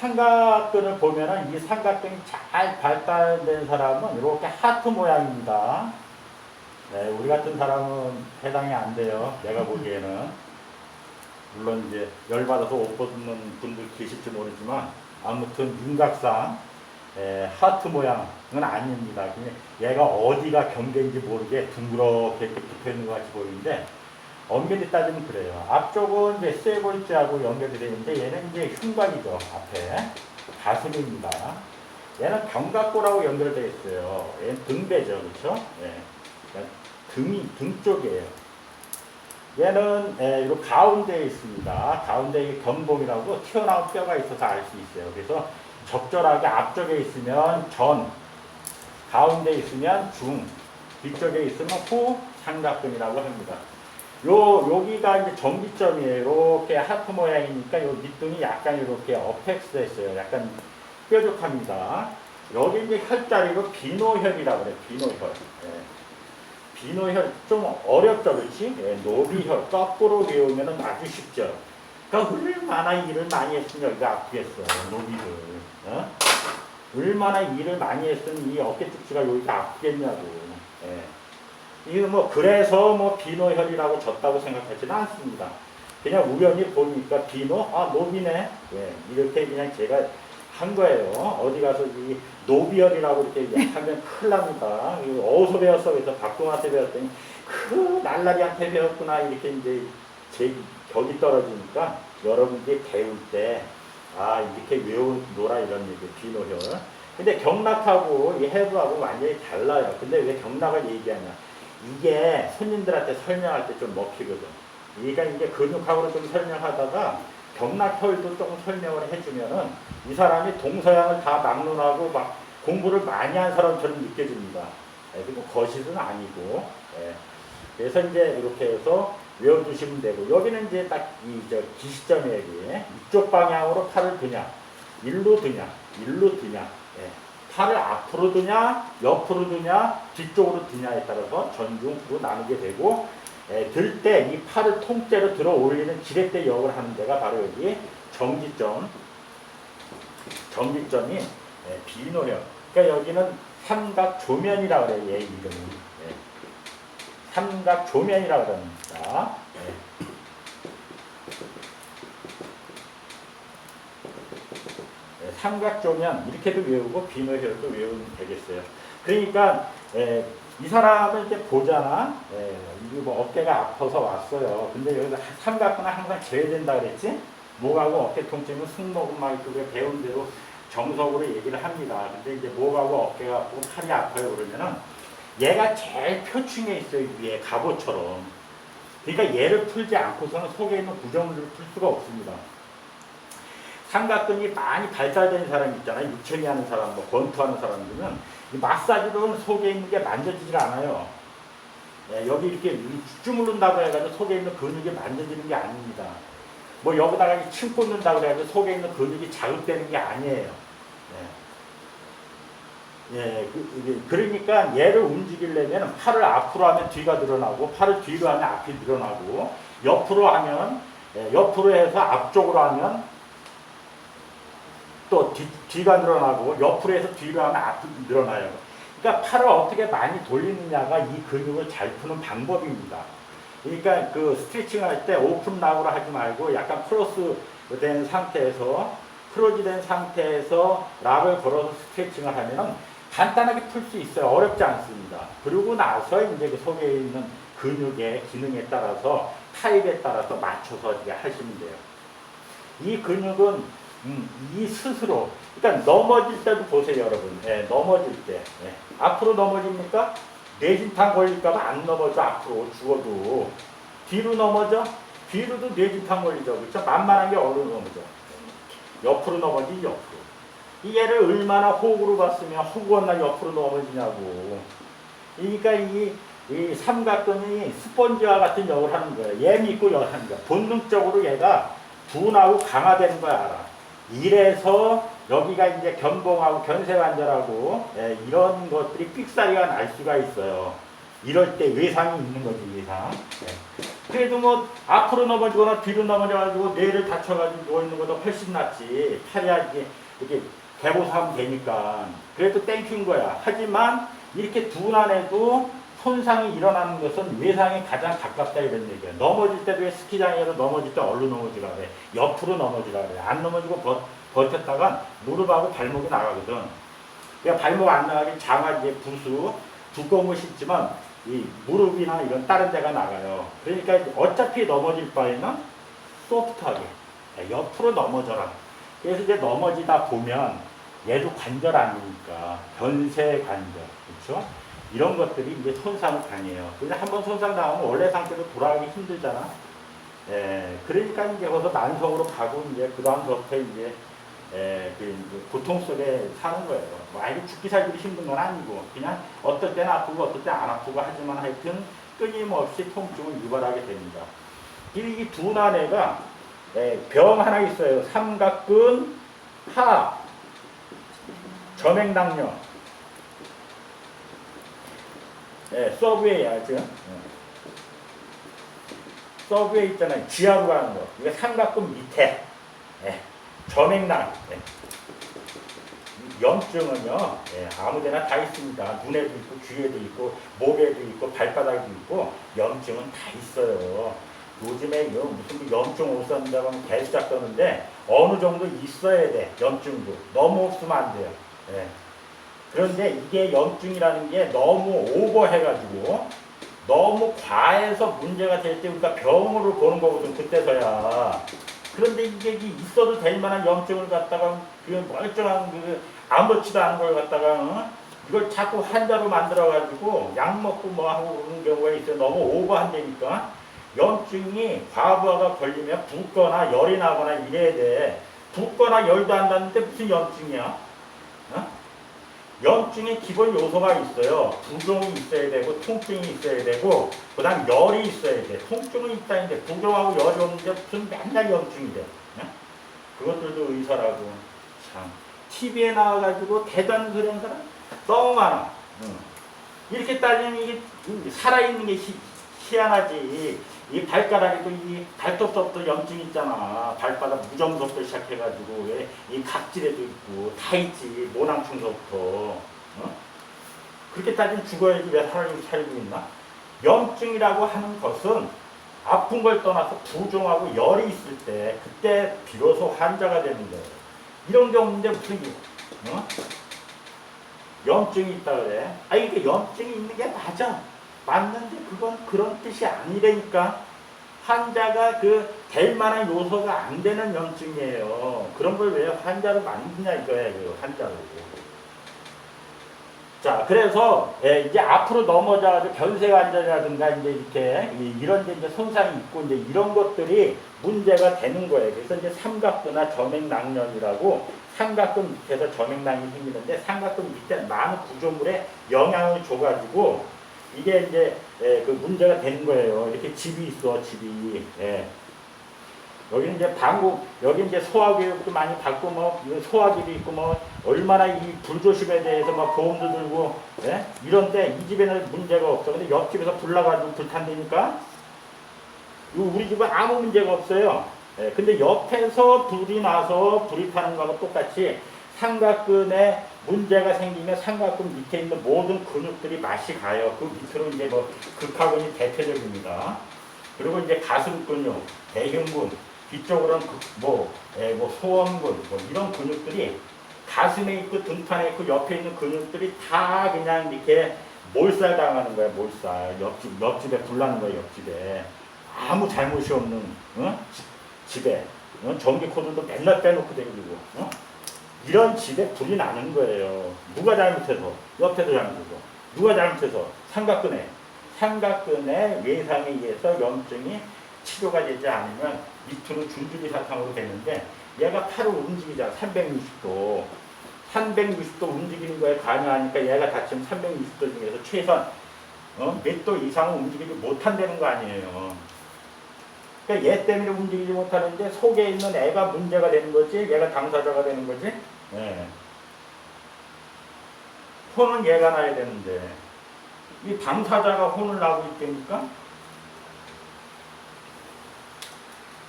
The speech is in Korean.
삼각근을 보면은 이 삼각근이 잘 발달된 사람은 이렇게 하트 모양입니다. 네, 우리 같은 사람은 해당이 안 돼요. 내가 보기에는. 물론 이제 열받아서 옷 벗는 분들 계실지 모르지만 아무튼 윤곽상 하트 모양은 아닙니다. 그냥 얘가 어디가 경계인지 모르게 둥그렇게 붙어 있는 것 같이 보이는데 엄밀히 따지면 그래요. 앞쪽은 이제 쇄골지하고 연결이 되어 있는데 얘는 이제 흉곽이죠. 앞에 가슴입니다. 얘는 견갑골하고 연결되어 있어요. 얘는 등배죠, 그렇죠? 예. 등 쪽이에요. 얘는 이 가운데에 있습니다. 가운데에 견봉이라고 튀어나온 뼈가 있어서 알 수 있어요. 그래서 적절하게 앞쪽에 있으면 전, 가운데 있으면 중, 뒤쪽에 있으면 후 삼각근이라고 합니다. 여기가 이제 정기점이에요. 이렇게 하트 모양이니까 요 밑둥이 약간 이렇게 어펙스 됐어요. 약간 뾰족합니다. 여기 이제 혈자리로 비노혈이라고 그래요. 비노혈. 비노혈 좀 어렵죠, 그렇지? 노비혈 거꾸로 외우면 아주 쉽죠. 그러니까 얼마나 일을 많이 했으면 여기가 아프겠어, 노비를. 얼마나 일을 많이 했으면 이 어깨 축지가 여기가 아프겠냐고. 이거 뭐 그래서 뭐 비노혈이라고 졌다고 생각하지는 않습니다. 그냥 우연히 보니까 비노, 노비네. 이렇게 그냥 제가 한 거예요. 어디 가서 이 노비혈이라고 이렇게 하면 큰일 납니다. 어디서 배웠어? 그래서 박동한테 배웠더니 그 날라리한테 배웠구나. 이렇게 이제 제 격이 떨어지니까 여러분들이 배울 때 이렇게 외우노라 이런 얘기, 비노혈. 근데 경락하고 이 해부하고 완전히 달라요. 근데 왜 경락을 얘기하냐? 이게 손님들한테 설명할 때 좀 먹히거든. 그러니까 이제 근육학으로 좀 설명하다가 경락혈도 조금 설명을 해주면은 이 사람이 동서양을 다 막론하고 막 공부를 많이 한 사람처럼 느껴집니다. 그리고 거짓은 아니고. 그래서 이제 이렇게 해서 외워두시면 되고, 여기는 이제 딱 기시점 얘기. 이쪽 방향으로 팔을 드냐, 일로 드냐, 일로 드냐. 팔을 앞으로 드냐, 옆으로 드냐, 뒤쪽으로 드냐에 따라서 전중, 후로 나누게 되고, 들 때 이 팔을 통째로 들어 올리는 지렛대 역을 하는 데가 바로 여기 정지점, 정지점이 비노혈. 그러니까 여기는 삼각조면이라고 그래요. 얘 이름이. 삼각조면이라고 합니다. 삼각조면 이렇게도 외우고 비노혈도 외우면 되겠어요. 그러니까 이 사람을 이렇게 보잖아. 이게 뭐 어깨가 아파서 왔어요. 근데 여기서 삼각근은 항상 제외된다 그랬지? 목하고 어깨 통증은 승모근막 그게 배운 대로 정석으로 얘기를 합니다. 근데 이제 목하고 어깨가 아프고 팔이 아파요 그러면은 얘가 제일 표층에 있어요. 위에 갑오처럼. 그러니까 얘를 풀지 않고서는 속에 있는 구조물을 풀 수가 없습니다. 삼각근이 많이 발달된 사람 있잖아요. 육체미 하는 사람, 뭐 권투하는 사람들은 이 마사지로는 속에 있는 게 만져지질 않아요. 여기 이렇게 주물른다고 해가지고 속에 있는 근육이 만져지는 게 아닙니다. 뭐 여기다가 침 꽂는다고 해가지고 속에 있는 근육이 자극되는 게 아니에요. 그러니까 얘를 움직이려면 팔을 앞으로 하면 뒤가 늘어나고, 팔을 뒤로 하면 앞이 늘어나고, 옆으로 하면, 옆으로 해서 앞쪽으로 하면 또 뒤가 늘어나고, 옆으로 해서 뒤로 하면 앞이 늘어나요. 그러니까 팔을 어떻게 많이 돌리느냐가 이 근육을 잘 푸는 방법입니다. 그러니까 그 스트레칭 할 때 오픈 락으로 하지 말고 약간 크로스 된 상태에서, 크로즈 된 상태에서 락을 걸어서 스트레칭을 하면은 간단하게 풀 수 있어요. 어렵지 않습니다. 그러고 나서 이제 그 속에 있는 근육의 기능에 따라서, 타입에 따라서 맞춰서 이제 하시면 돼요. 이 근육은 이 스스로, 그러니까 넘어질 때도 보세요, 여러분. 넘어질 때. 앞으로 넘어집니까? 뇌진탕 걸릴까봐 안 넘어져, 앞으로 죽어도. 뒤로 넘어져? 뒤로도 뇌진탕 걸리죠. 그렇죠? 만만한 게 어디로 넘어져? 옆으로 넘어지, 옆으로. 이 얘를 얼마나 호구로 봤으면 허구한 옆으로 넘어지냐고. 그러니까 이 삼각근이 스펀지와 같은 역을 하는 거예요. 얘 믿고 역을 하는 거야. 본능적으로 얘가 둔하고 강화되는 걸 알아. 이래서 여기가 이제 견봉하고 견쇄관절하고 이런 것들이 삑사리가 날 수가 있어요. 이럴 때 외상이 있는 거지, 외상. 그래도 뭐 앞으로 넘어지거나 뒤로 넘어져가지고 뇌를 다쳐가지고 누워있는 것보다 훨씬 낫지. 팔이야 이렇게 개보수하면 되니까. 그래도 땡큐인 거야. 하지만 이렇게 둔한에도 손상이 일어나는 것은 외상에 가장 가깝다 이런 얘기야. 넘어질 때도 왜 스키장에서 넘어질 때 얼른 넘어지라 그래. 옆으로 넘어지라 그래. 안 넘어지고 버텼다가 무릎하고 발목이 나가거든. 그러니까 발목 안 나가게 장화제 부수 두꺼운 거 신지만 이 무릎이나 이런 다른 데가 나가요. 그러니까 어차피 넘어질 바에는 소프트하게 옆으로 넘어져라. 그래서 이제 넘어지다 보면 얘도 관절 아니니까 변세 관절, 그렇죠? 이런 것들이 이제 손상을 당해요. 근데 한번 손상 당하면 원래 상태로 돌아가기 힘들잖아. 예, 그러니까 이제 거기서 난성으로 가고 이제 그 다음부터 이제 이제 고통 속에 사는 거예요. 뭐 아이고 죽기 살기도 힘든 건 아니고 그냥 어떨 때는 아프고 어떨 때 안 아프고 하지만 하여튼 끊임없이 통증을 유발하게 됩니다. 이 둔한애가 병 하나 있어요. 삼각근 하 점액낭염. 서브웨이 알죠? 서브웨이 있잖아요. 지하로 가는 거. 이게 삼각근 밑에 점액낭. 염증은요, 아무데나 다 있습니다. 눈에도 있고, 귀에도 있고, 목에도 있고, 발바닥에도 있고, 염증은 다 있어요. 요즘에 무슨 염증 못 산다고 하면 개수작 떠는데, 어느 정도 있어야 돼, 염증도. 너무 없으면 안 돼요. 그런데 이게 염증이라는 게 너무 오버해가지고, 너무 과해서 문제가 될 때 우리가 병으로 보는 거거든, 그때서야. 그런데 이게 있어도 될 만한 염증을 갖다가, 그 멀쩡한 아무렇지도 않은 걸 갖다가 이걸 자꾸 환자로 만들어가지고 약 먹고 뭐 하고 그러는 경우가 있어요. 너무 오버한다니까. 염증이 과부하가 걸리면 붓거나 열이 나거나 이래야 돼. 붓거나 열도 안 나는데 무슨 염증이야? 염증의 기본 요소가 있어요. 부종이 있어야 되고 통증이 있어야 되고 그 다음 열이 있어야 돼. 통증은 있다는데 부종하고 열이 없는데 무슨 맨날 염증이 돼. 그것들도 의사라고 참. TV에 나와가지고 대단 그런 사람 너무 많아. 이렇게 따지면 이게 살아있는 게 희한하지. 이 발가락에도 이 발톱부터 염증 있잖아. 발바닥 무정부터 시작해가지고 이 각질에도 있고 다 있지. 모낭충서부터. 그렇게 따지면 죽어야지 왜 살고 있나? 염증이라고 하는 것은 아픈 걸 떠나서 부종하고 열이 있을 때 그때 비로소 환자가 되는 거예요. 이런 게 없는데 무슨 염증이 있다 그래. 이게 염증이 있는 게 맞아. 맞는데 그건 그런 뜻이 아니라니까. 환자가 될 만한 요소가 안 되는 염증이에요. 그런 걸 왜 환자로 만드냐 이거야, 환자로. 자, 그래서 이제 앞으로 넘어져가지고 변세 관절이라든가 이제 이렇게 이런 이제 손상이 있고 이제 이런 것들이 문제가 되는 거예요. 그래서 이제 삼각근화 점액낭염이라고 삼각근 밑에서 점액낭이 생기는데 삼각근 밑에 많은 구조물에 영향을 줘가지고 이게 이제 그 문제가 되는 거예요. 이렇게 집이 있어, 집이. 여기 이제 여기 이제 소화교육도 많이 받고 뭐 소화기도 있고 뭐 얼마나 이 불조심에 대해서 막 보험도 들고 이런데 이 집에는 문제가 없어. 근데 옆집에서 불 나가지고 불탄다니까 우리 집은 아무 문제가 없어요. 근데 옆에서 불이 나서 불이 타는 거하고 똑같이 삼각근에 문제가 생기면 삼각근 밑에 있는 모든 근육들이 맛이 가요. 그 밑으로 이제 뭐 극하근이 대표적입니다. 그리고 이제 가슴 근육, 대흉근, 뒤쪽으로는 소원근, 뭐 이런 근육들이 가슴에 있고 등판에 있고 옆에 있는 근육들이 다 그냥 이렇게 몰살당하는 거야, 몰살. 옆집에 불나는 거야, 옆집에. 아무 잘못이 없는, 집에. 전기 코드도 맨날 빼놓고 다니고, 이런 집에 불이 나는 거예요. 누가 잘못해서? 옆에도 잘못해서. 누가 잘못해서? 삼각근의 외상에 의해서 염증이 치료가 되지 않으면 밑으로 줄줄이 사탕으로 되는데 얘가 팔을 움직이잖아. 360도. 360도 움직이는 거에 관여하니까 얘가 다치면 360도 중에서 최선 몇 도 이상은 움직이지 못한다는 거 아니에요. 그러니까 얘 때문에 움직이지 못하는데 속에 있는 애가 문제가 되는 거지. 얘가 당사자가 되는 거지. 혼은 얘가 나야 되는데 이 당사자가 혼을 나고 있다니까